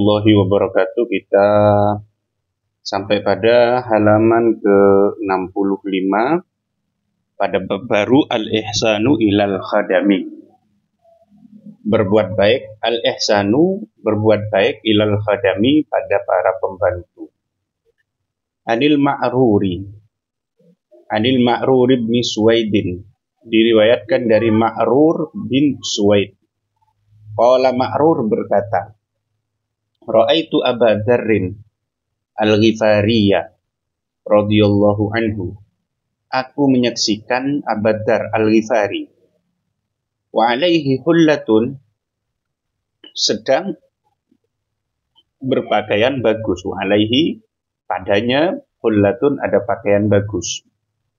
warahmatullahi wabarakatuh. Kita sampai pada halaman ke-65 pada bab baru al-ihsanu ilal khadami. Berbuat baik, al-ihsanu berbuat baik ilal khadami pada para pembantu. Anil Ma'rur bin Suwaidin, diriwayatkan dari Ma'rur bin Suwaid. Qala Ma'rur berkata, Ra'aitu Aba Dzarrin Al-Ghifariya radhiyallahu anhu. Aku menyaksikan Abu Dzar Al-Ghifari. Wa alaihi hullatun, sedang berpakaian bagus. Wa alaihi, padanya hullatun, ada pakaian bagus.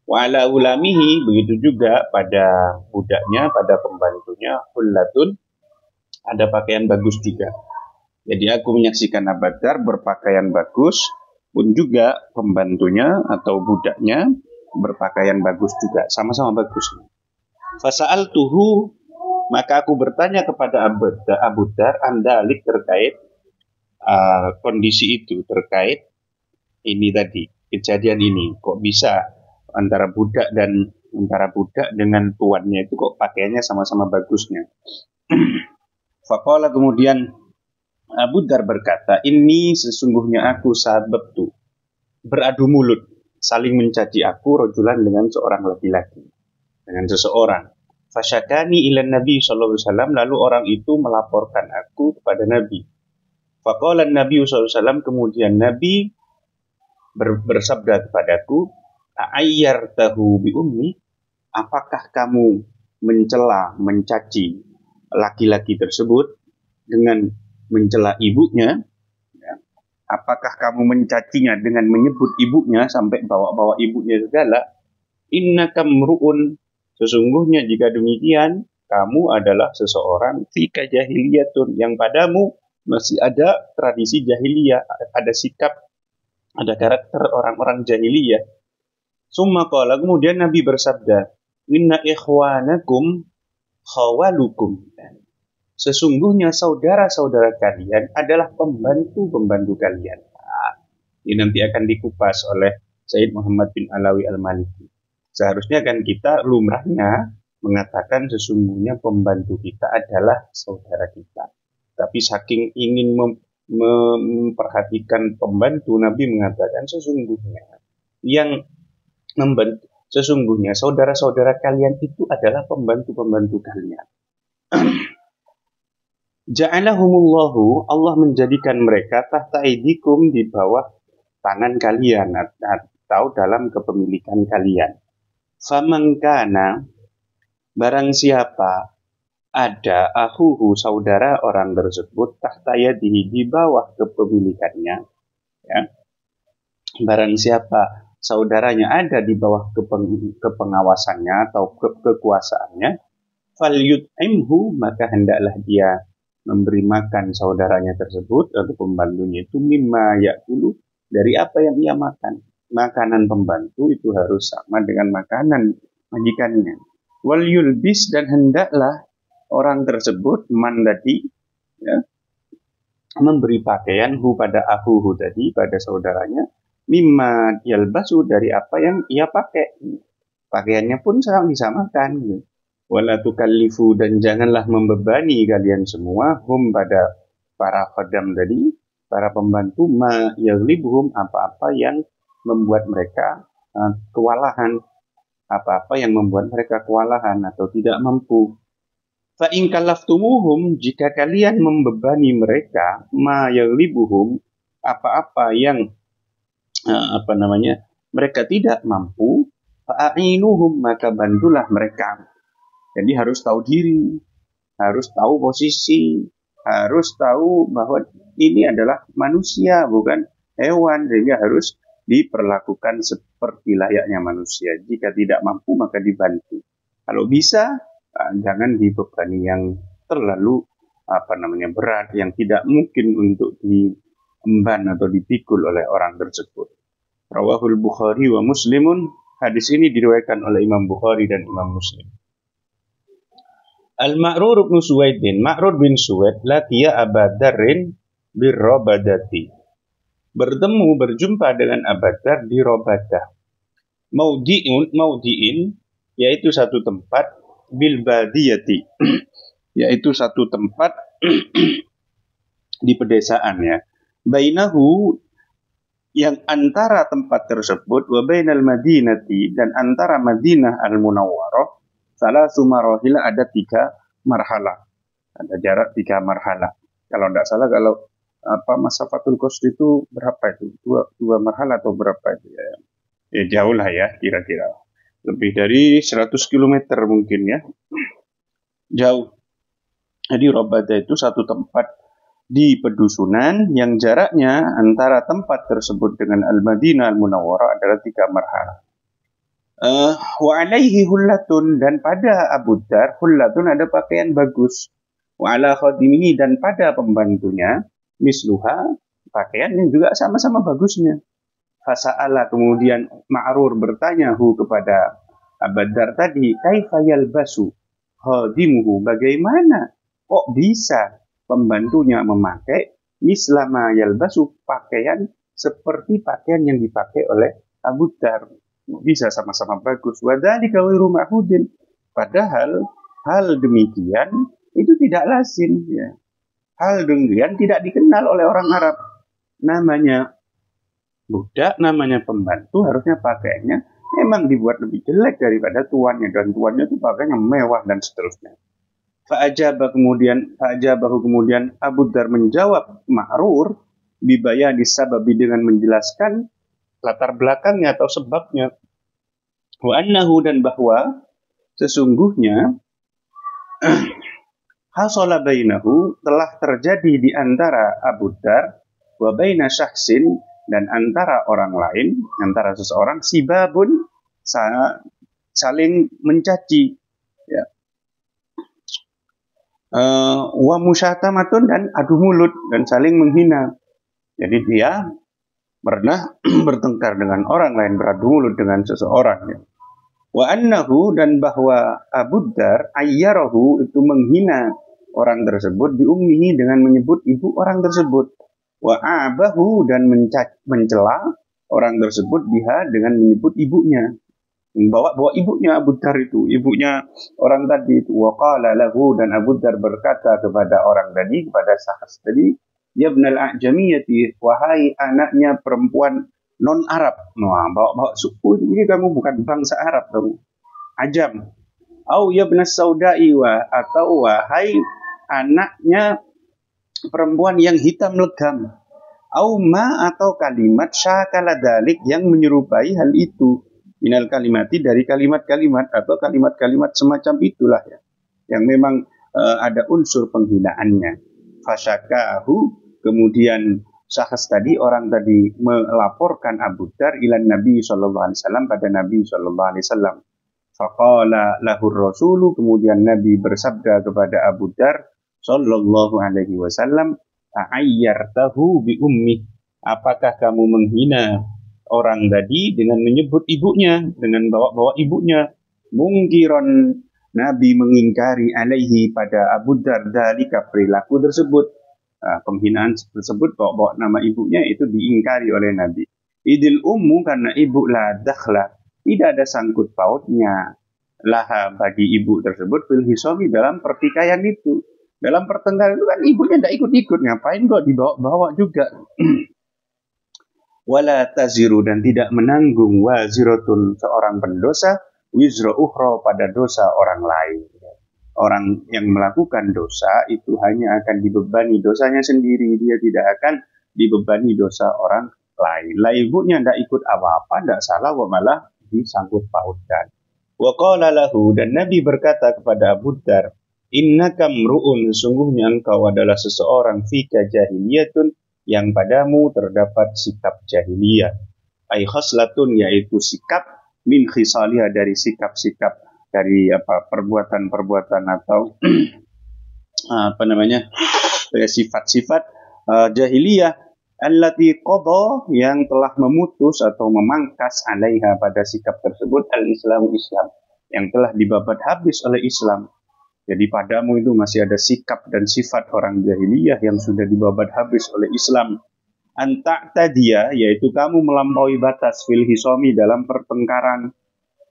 Wa ala ulamihi, begitu juga pada budaknya, pada pembantunya, hullatun, ada pakaian bagus juga. Jadi aku menyaksikan Abu Dzar berpakaian bagus, pun juga pembantunya atau budaknya berpakaian bagus juga, sama-sama bagus. Fasa'altuhu, maka aku bertanya kepada Abu Dzar andalik terkait kondisi itu, terkait ini tadi, kejadian ini. Kok bisa antara budak dengan tuannya itu kok pakaiannya sama-sama bagusnya? Faqala, kemudian Abu Dzar berkata, ini sesungguhnya aku sababtu, beradu mulut, saling mencaci aku rajulan dengan seorang laki-laki, dengan seseorang. Fasyakani ilan Nabi sallallahu alaihi wasallam, lalu orang itu melaporkan aku kepada Nabi. Faqala Nabi sallallahu alaihi wasallam, kemudian Nabi bersabda kepadaku, A'ayyartahu bi ummi, apakah kamu mencela, mencaci laki-laki tersebut dengan mencela ibunya? Ya. Apakah kamu mencacinya dengan menyebut ibunya sampai bawa-bawa ibunya segala? Innaka mru'un, sesungguhnya jika demikian kamu adalah seseorang fika jahiliyatun, yang padamu masih ada tradisi jahiliyah, ada sikap, ada karakter orang-orang jahiliyah. Summa qala, kemudian Nabi bersabda, inna ikhwanakum khawalukum, sesungguhnya saudara-saudara kalian adalah pembantu-pembantu kalian. Ini nanti akan dikupas oleh Sayyid Muhammad bin Alawi Al-Maliki. Seharusnya kan kita lumrahnya mengatakan sesungguhnya pembantu kita adalah saudara kita. Tapi saking ingin memperhatikan pembantu, Nabi mengatakan sesungguhnya yang membantu, sesungguhnya saudara-saudara kalian itu adalah pembantu-pembantu kalian. Ja'alahumullahu, Allah menjadikan mereka tahta aidikum, di bawah tangan kalian atau dalam kepemilikan kalian. Faman kana, barang siapa ada ahuhu, saudara orang tersebut, tahta yadihi, di bawah kepemilikannya, ya. Barang siapa saudaranya ada di bawah kepengawasannya atau kekuasaannya, falyut'imhu, maka hendaklah dia memberi makan saudaranya tersebut atau pembantunya itu mimma ya'kulu, dari apa yang ia makan. Makanan pembantu itu harus sama dengan makanan majikannya. Wal yulbis, dan hendaklah orang tersebut mandati, ya, memberi pakaian pada ahuhu tadi, pada saudaranya, mimma yalbasu, dari apa yang ia pakai. Pakaiannya pun disamakan, gitu. Wala tukallifu, dan janganlah membebani kalian semua, hum, pada para khadam tadi, para pembantu, ma yaghlibuhum, apa-apa yang membuat mereka kewalahan, apa-apa yang membuat mereka kewalahan atau tidak mampu. Fa in kallaftumuhum, jika kalian membebani mereka, ma yaghlibuhum, apa-apa yang mereka tidak mampu, fa'ainuhum, maka bantulah mereka. Jadi harus tahu diri, harus tahu posisi, harus tahu bahwa ini adalah manusia, bukan hewan, sehingga harus diperlakukan seperti layaknya manusia. Jika tidak mampu, maka dibantu. Kalau bisa, jangan dibebani yang terlalu berat, yang tidak mungkin untuk diemban atau dipikul oleh orang tersebut. Rawahul Bukhari wa Muslimun, hadis ini diriwayatkan oleh Imam Bukhari dan Imam Muslim. Al-Ma'rur bin Suwaid, Ma'rur bin Suwaid laqiya Abu Dzarrin birrabadati. Berjumpa dengan Abu Dzar di Rabadah. Maudi'in yaitu satu tempat, bil badiyati yaitu satu tempat di pedesaan ya. Bainahu yang antara tempat tersebut wa bainal madinati dan antara Madinah al-Munawwarah salasu marahil, ada 3 marhalah. Ada jarak 3 marhalah. Kalau tidak salah, kalau masafatul qasr itu berapa itu? 2 marhalah atau berapa itu ya? Ya jauh lah ya, kira-kira. Lebih dari 100 km mungkin ya. Jauh. Jadi Rabadah itu satu tempat di pedusunan yang jaraknya antara tempat tersebut dengan Al-Madinah Al-Munawwarah adalah 3 marhalah. Wa alaihi hullatun, dan pada Abu Dzar hullatun ada pakaian bagus. Wa ala khadimihi, dan pada pembantunya misluha, pakaian yang juga sama-sama bagusnya. Fasa'ala, kemudian Ma'rur bertanya kepada Abu Dzar tadi, kaifa yalbasu khadimuhu, bagaimana kok bisa pembantunya memakai mislama yalbasu, pakaian seperti pakaian yang dipakai oleh Abu Dzar, bisa sama-sama bagus. Wadzalika ghairu ma'hudin, padahal hal demikian itu tidak lazim ya. Hal demikian tidak dikenal oleh orang Arab. Namanya budak, namanya pembantu, harusnya pakaiannya memang dibuat lebih jelek daripada tuannya, dan tuannya itu pakaiannya mewah dan seterusnya. Fa'ajabahu kemudian Abu Dzar menjawab Ma'rur bibayani sababi, dengan menjelaskan latar belakangnya atau sebabnya. Wa annahu, dan bahwa sesungguhnya hasala bainahu, telah terjadi di antara Abu Dzar wa baina syakhsin, dan antara orang lain, antara seseorang, sibabun, saling mencaci ya. Wa musyatamatun, dan adu mulut, dan saling menghina. Jadi dia pernah bertengkar dengan orang lain, beradu mulut dengan seseorang ya. Wa annahu, dan bahwa Abu Dzar ayyarahu, itu menghina orang tersebut, bi ummihi, dengan menyebut ibu orang tersebut. Wa abahu, dan mencela orang tersebut biha, dengan menyebut ibunya. Bawa ibunya Abu Dzar itu, ibunya orang tadi itu. Wa qala lahu, dan Abu Dzar berkata kepada orang tadi, kepada sahas tadi, ya ibnal a'jamiyati, wahai anaknya perempuan non Arab. Nah, bawa suku ini, kamu bukan bangsa Arab, kamu ajam. Au ya ibnas saudai, atau wahai anaknya perempuan yang hitam legam. Au ma, atau kalimat syakala dalik, yang menyerupai hal itu. Minal kalimati, dari kalimat-kalimat atau kalimat-kalimat semacam itulah ya, yang memang ada unsur penghinaannya. Fasyakahu, kemudian sahas tadi, orang tadi melaporkan Abu Dzar ilan Nabi sallallahu alaihi wasallam, pada Nabi sallallahu alaihi wasallam. Faqala lahur rasulu, kemudian Nabi bersabda kepada Abu Dzar sallallahu alaihi wasallam, a'ayyartahu bi ummi, apakah kamu menghina orang tadi dengan menyebut ibunya, dengan bawa ibunya. Mungkiron, Nabi mengingkari alaihi, pada Abu Dzar, dalika, perilaku tersebut. Penghinaan tersebut, bawa nama ibunya, itu diingkari oleh Nabi. Idil ummu, karena ibu la dakhla, tidak ada sangkut pautnya laha, bagi ibu tersebut, fil hisomi, dalam pertikaian itu. Dalam pertengkaran itu kan ibunya tidak ikut-ikut, ngapain kok dibawa-bawa juga. Wala taziru, dan tidak menanggung waziratun, seorang pendosa, wizra ukhra, pada dosa orang lain. Orang yang melakukan dosa itu hanya akan dibebani dosanya sendiri, dia tidak akan dibebani dosa orang lain. Lah ibunya tidak ikut apa-apa, tidak salah, malah disangkut pautkan. Wa qala lahu, dan Nabi berkata kepada Abu Dzar, innaka mru'un, sesungguhnya engkau adalah seseorang, fika jahiliyatun, yang padamu terdapat sikap jahiliyah. Ay khoslatun, yaitu sikap, min khisaliyah, dari sikap-sikap, dari perbuatan-perbuatan atau sifat-sifat jahiliyah, allati qada, yang telah memutus atau memangkas, alaiha, pada sikap tersebut, al-Islamu, Islam, yang telah dibabat habis oleh Islam. Jadi padamu itu masih ada sikap dan sifat orang jahiliyah yang sudah dibabat habis oleh Islam. Dia, yaitu kamu melampaui batas fil hisomi dalam pertengkaran.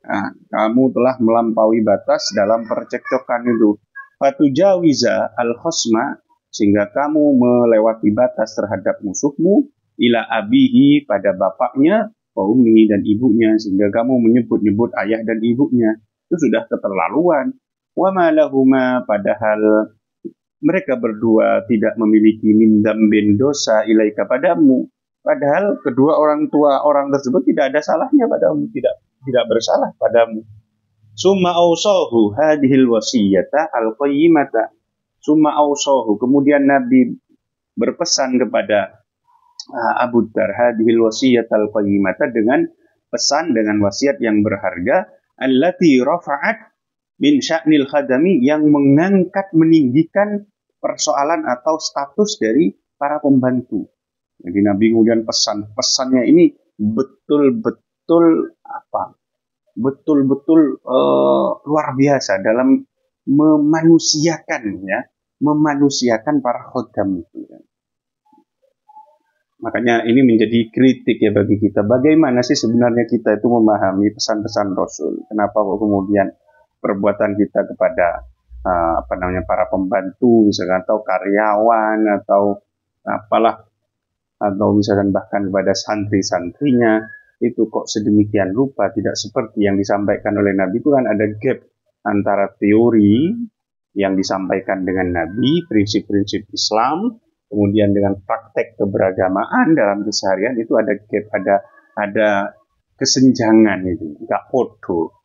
Nah, kamu telah melampaui batas dalam percekcokan itu. Fatujawiza al-khosma, sehingga kamu melewati batas terhadap musuhmu, ila abihi, pada bapaknya, ummi dan ibunya, sehingga kamu menyebut-nyebut ayah dan ibunya. Itu sudah keterlaluan. Wa ma lahuma, padahal mereka berdua tidak memiliki min dzambin dosa ilaika padamu. Padahal kedua orang tua orang tersebut tidak ada salahnya padamu, tidak bersalah padamu. Summa ausahu hadhil wasiyata al-qayyimata. Summa ausahu, kemudian Nabi berpesan kepada Abu Dzar hadhil wasiyata al-qayyimata, dengan pesan, dengan wasiat yang berharga, allati rafa'at min sya'nil khadami, yang mengangkat, meninggikan persoalan atau status dari para pembantu. Jadi Nabi kemudian pesannya ini betul-betul luar biasa dalam memanusiakan para khodam itu. Makanya ini menjadi kritik ya bagi kita. Bagaimana sih sebenarnya kita itu memahami pesan-pesan Rasul? Kenapa kok kemudian perbuatan kita kepada para pembantu misalkan, atau karyawan, atau apalah, atau misalkan bahkan kepada santri-santrinya itu kok sedemikian rupa, tidak seperti yang disampaikan oleh Nabi. Itu kan ada gap antara teori yang disampaikan dengan Nabi, prinsip-prinsip Islam, kemudian dengan praktek keberagamaan dalam keseharian, itu ada gap, ada kesenjangan, itu nggak podo.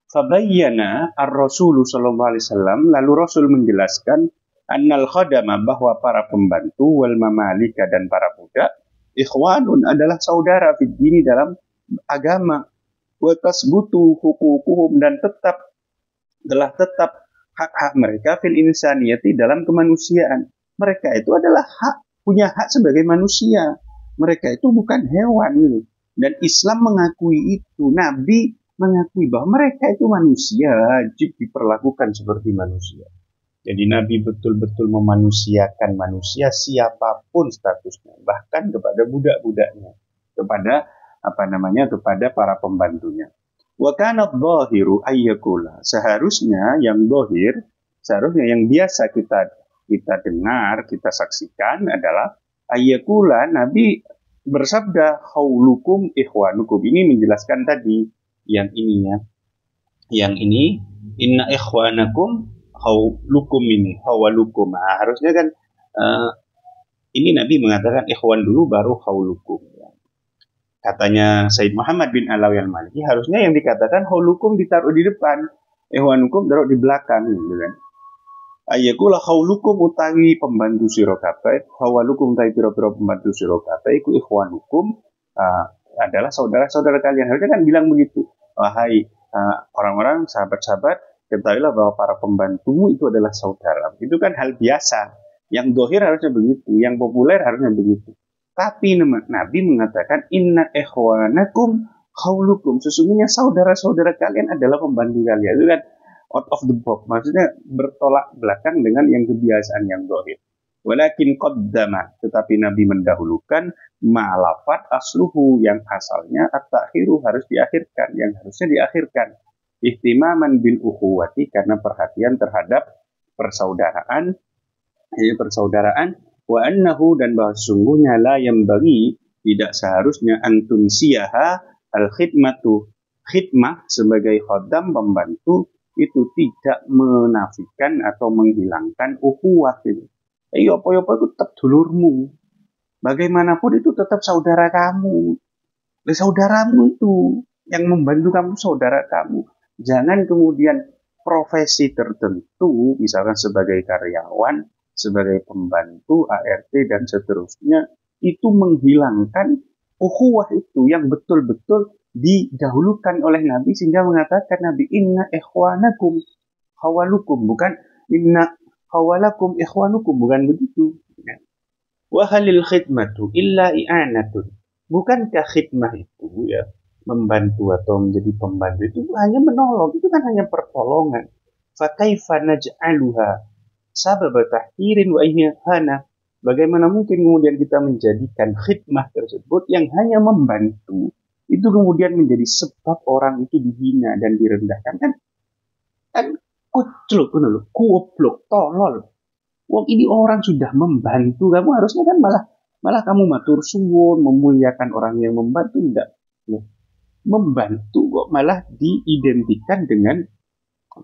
Fabayyana ar-Rasul sallallahu alaihi wasallam, lalu Rasul menjelaskan annal khadama, bahwa para pembantu, wal mamalika, dan para budak, ikhwanun, adalah saudara fid dini, dalam agama, wa tasbutu huququhum, dan telah tetap hak-hak mereka fil insaniyati, dalam kemanusiaan. Mereka itu adalah punya hak sebagai manusia. Mereka itu bukan hewan. Dan Islam mengakui itu. Nabi mengakui bahwa mereka itu manusia, wajib diperlakukan seperti manusia. Jadi Nabi betul-betul memanusiakan manusia siapapun statusnya, bahkan kepada budak-budaknya, kepada para pembantunya. Wa kana adh-dhahiru ayyakula, seharusnya yang biasa kita dengar, kita saksikan adalah ayyakula, Nabi bersabda haulukum ikhwanukum. Ini menjelaskan tadi yang ini inna ikhwanakum haulukum, ini hawalukum. Harusnya kan ini Nabi mengatakan ikhwan dulu baru haulukum. Katanya Said Muhammad bin Alawi al-Maliki, harusnya yang dikatakan haulukum ditaruh di depan, ikhwanukum taruh di belakang, gitu kan. Ayakula haulukum utawi pembantu sira kabeh, hawalukum utawi pira-pira pembantu sira kabeh iku ikhwanukum, adalah saudara-saudara kalian. Harusnya kan bilang begitu. Wahai orang-orang, sahabat-sahabat, ketahuilah bahwa para pembantumu itu adalah saudara. Itu kan hal biasa. Yang dohir harusnya begitu, yang populer harusnya begitu. Tapi Nabi mengatakan inna ikhwanakum haulukum, sesungguhnya saudara-saudara kalian adalah pembantu kalian. Itu kan out of the box, maksudnya bertolak belakang dengan yang kebiasaan yang dohir. Walakin qaddama, tetapi Nabi mendahulukan ma'lafat asluhu, yang asalnya at-takhiru, harus diakhirkan, yang harusnya diakhirkan. Ihtimaman bil ukhuwati, karena perhatian terhadap persaudaraan, wa annahu, dan bahwa sesungguhnya la yambaghi, tidak seharusnya antun siyaha al-khidmatu, khidmah sebagai khodam, pembantu, itu tidak menafikan atau menghilangkan ukhuwah itu. Apa-apa itu tetap dulurmu. Bagaimanapun itu tetap saudara kamu. Saudaramu itu yang membantu kamu, saudara kamu. Jangan kemudian profesi tertentu, misalkan sebagai karyawan, sebagai pembantu, ART, dan seterusnya, itu menghilangkan ukhuwah itu yang betul-betul didahulukan oleh Nabi, sehingga mengatakan Nabi inna ikhwanakum hawalukum, bukan inna hawalakum ikhwanukum, bukan begitu. Wa halil khidmatu illa i'anatun, bukankah khidmah itu membantu atau menjadi pembantu itu hanya menolong, itu kan hanya pertolongan. Fakaifa naj'aluha sababa tahqirin wa ihana. Bagaimana mungkin kemudian kita menjadikan khidmah tersebut yang hanya membantu itu kemudian menjadi sebab orang itu dihina dan direndahkan? Kan kucluk, goblok, tolol. Wong ini orang sudah membantu kamu, harusnya kan malah kamu matur suwun, memuliakan orang yang membantu. Enggak. Membantu kok malah diidentikan dengan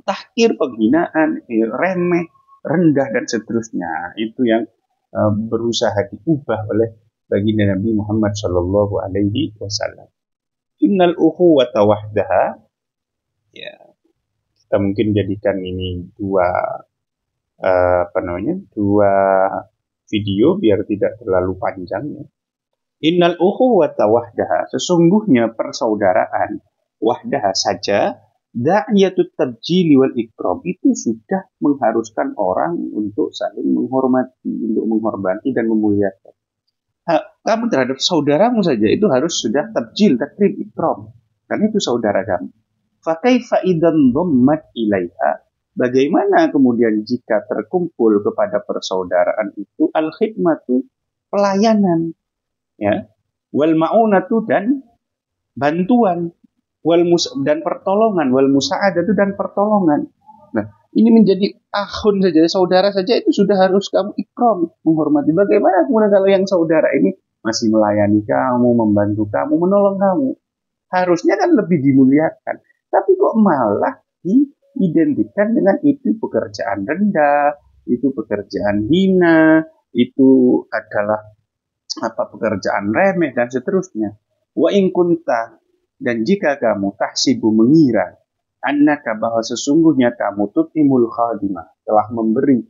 tahkir, penghinaan, remeh, rendah dan seterusnya. Itu yang berusaha diubah oleh baginda Nabi Muhammad Shallallahu Alaihi Wasallam. Innal ukhuwata wahdaha, ya kita mungkin jadikan ini dua video biar tidak terlalu panjang ya. Innal ukhuwata wahdaha, sesungguhnya persaudaraan wahdaha saja, da'iyatut tabjili wal ikram, itu sudah mengharuskan orang untuk saling menghormati, untuk menghormati dan memuliakan. Kamu terhadap saudaramu saja itu harus sudah tabjil, takrim, ikram, karena itu saudara kamu. Fakaifa idan dhammat ilaiha, bagaimana kemudian jika terkumpul kepada persaudaraan itu al-khidmatu, pelayanan, ya, wal ma'unatu, dan bantuan, dan pertolongan, wal musa'adatu, dan pertolongan. Nah, ini menjadi akhun saja, saudara saja itu sudah harus kamu ikram, menghormati. Bagaimana kemudian kalau yang saudara ini masih melayani kamu, membantu kamu, menolong kamu? Harusnya kan lebih dimuliakan. Tapi kok malah diidentikan dengan itu pekerjaan rendah, itu pekerjaan hina, itu adalah pekerjaan remeh dan seterusnya. Wa in kunta, dan jika kamu tahsibu, mengira, annaka, bahwa sesungguhnya kamu tutimul khadimah, telah memberi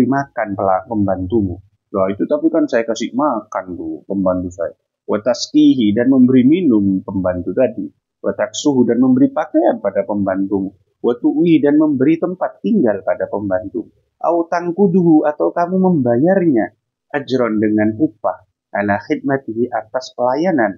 makan pembantumu. Loh itu tapi kan saya kasih makan tuh pembantu saya. Wa taskihi, dan memberi minum pembantu tadi. Wa taksuhu, dan memberi pakaian pada pembantumu. Wa tu'i, dan memberi tempat tinggal pada pembantu. Au tangkuduhu, atau kamu membayarnya ajron, dengan upah, ala khidmatihi, atas pelayanan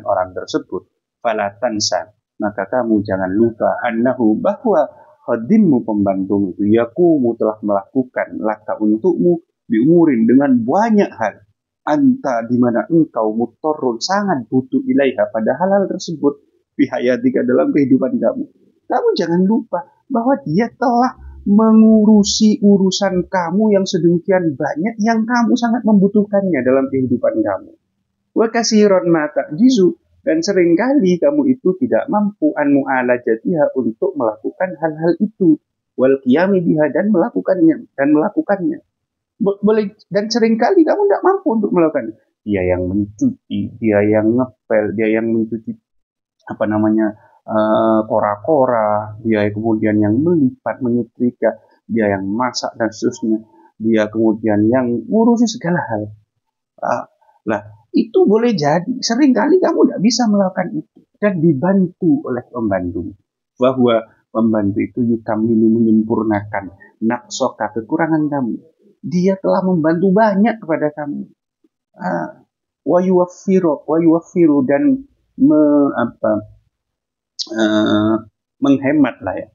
orang tersebut. Fala tansa, maka kamu jangan lupa, annahu, bahwa khadimmu, pembantumu itu, yakumu, telah melakukan laka, untukmu, biumurin, dengan banyak hal, anta, di mana engkau mutorun, sangat butuh, ilaiha, pada hal-hal tersebut, bihayatika, dalam kehidupan kamu. Kamu jangan lupa bahwa dia telah mengurusi urusan kamu yang sedemikian banyak, yang kamu sangat membutuhkannya dalam kehidupan kamu. Wa kasiron mata jizu, dan seringkali kamu itu tidak mampu an mu'alajatiha, untuk melakukan hal-hal itu, wal qiyami biha, dan melakukannya. Boleh, dan seringkali kamu tidak mampu untuk melakukannya. Dia yang mencuci, dia yang ngepel, dia yang mencuci kora-kora, dia kemudian yang melipat, menyetrika, dia yang masak dan seterusnya, dia kemudian yang ngurusi segala hal. Itu boleh jadi seringkali kamu tidak bisa melakukan itu dan dibantu oleh pembantu. Bahwa pembantu itu yukamilu, menyempurnakan naksoka, kekurangan kamu. Dia telah membantu banyak kepada kamu. Wa yuwaffiru, dan menghemat lah ya.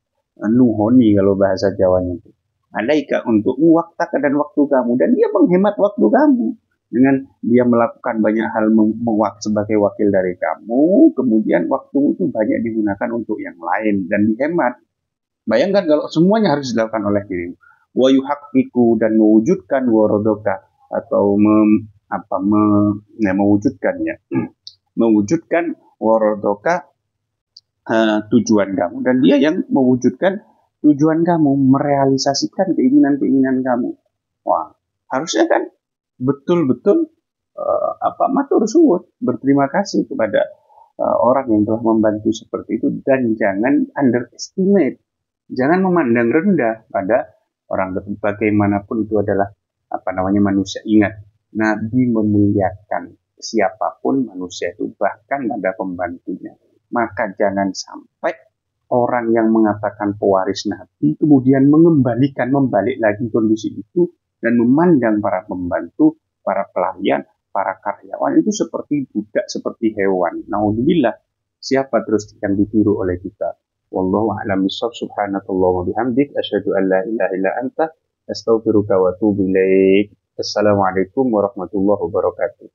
Nuhoni kalau bahasa Jawanya itu. Alaika, untuk waktaka, dan waktu kamu, dan dia menghemat waktu kamu. Dengan dia melakukan banyak hal sebagai wakil dari kamu, kemudian waktu itu banyak digunakan untuk yang lain dan dihemat. Bayangkan kalau semuanya harus dilakukan oleh dirimu. Wa yuhaqqiqu, dan mewujudkan waradoka, atau mewujudkan waradoka, tujuan kamu, dan dia yang mewujudkan tujuan kamu, merealisasikan keinginan-keinginan kamu. Wah, harusnya kan betul-betul matur suwun, berterima kasih kepada orang yang telah membantu seperti itu, dan jangan underestimate, jangan memandang rendah pada orang tersebut. Bagaimanapun itu adalah manusia. Ingat, Nabi memuliakan siapapun manusia itu, bahkan pada pembantunya. Maka jangan sampai orang yang mengatakan pewaris Nabi kemudian membalik lagi kondisi itu dan memandang para pembantu, para pelayan, para karyawan itu seperti budak, seperti hewan. Naudzubillah, siapa terus yang ditiru oleh kita? Wallahu a'lam bishawab. Subhanakallah wa bihamdik. Asyhadu an la ilaha illa anta. Astaghfiruka wa atubu ilaik. Assalamualaikum warahmatullahi wabarakatuh.